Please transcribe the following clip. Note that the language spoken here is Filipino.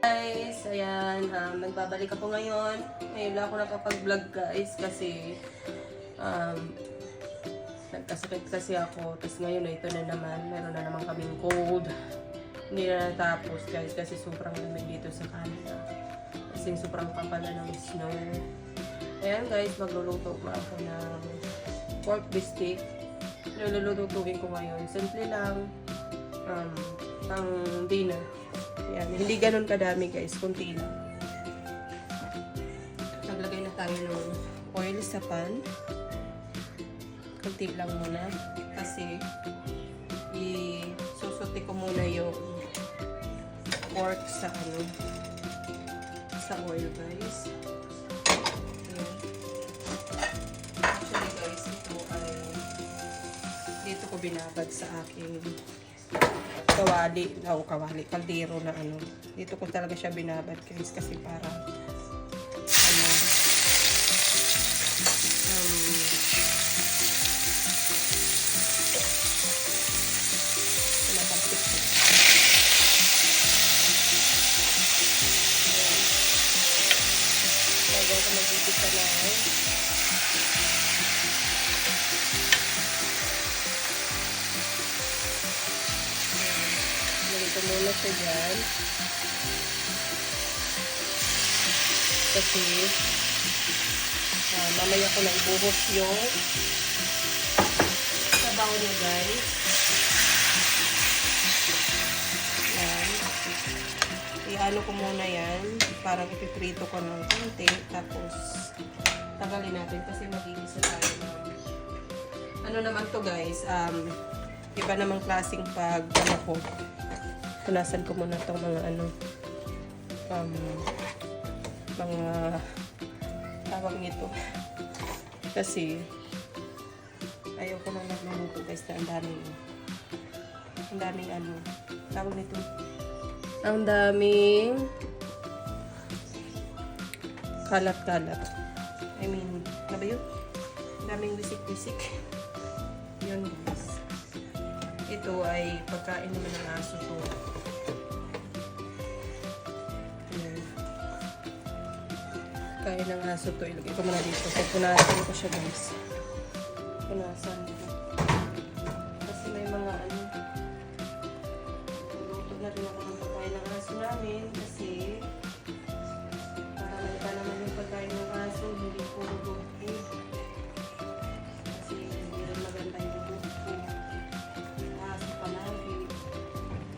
Guys, ayan, nagbabalik ako ngayon. Ngayon lang ako nakapag-vlog guys kasi nagkasakit kasi ako. Tapos ngayon na ito na naman, meron na naman kaming cold. Hindi na natapos guys kasi sobrang lamig dito sa Canada. Kasi sobrang kapala ng snow. Ayan guys, magluluto na ako ng pork biscuit. Nilulutuin ko ngayon. Simple lang, pang dinner. Ayan, hindi ganun kadami guys, kunti lang. Naglagay na tayo ng oil sa pan. Kunti lang muna. Kasi, isusuti ko muna yung pork sa sa oil guys. Ayan. Actually guys, ito ay dito ko binabad sa aking kaldero na dito ko talaga siya binabad guys kasi para bago ako magigisa na ito muna siya dyan. Kasi mamaya ko na ibuhos yung sabaw niya guys. Yan. I-ano ko muna yan. Parang ipiprito ko ng konti. Tapos tagalin natin kasi magigisa tayo ng ano naman to guys. Iba namang klaseng pag ko. Punasan ko muna itong mga mga tawag nito. Kasi ayaw ko nang nagluluto guys na ang daming tawag nito. Ang daming kalat-kalat. I mean, ano ba yun? Ang daming wisik-wisik. Yun guys. Ito ay pagkain naman ng aso to. Pagkain ng aso to. Ilagay ko muna dito. Punasan ko siya guys. Punasan ko. Kasi may mga luto na rin ako ng pagkain ng aso namin. Kasi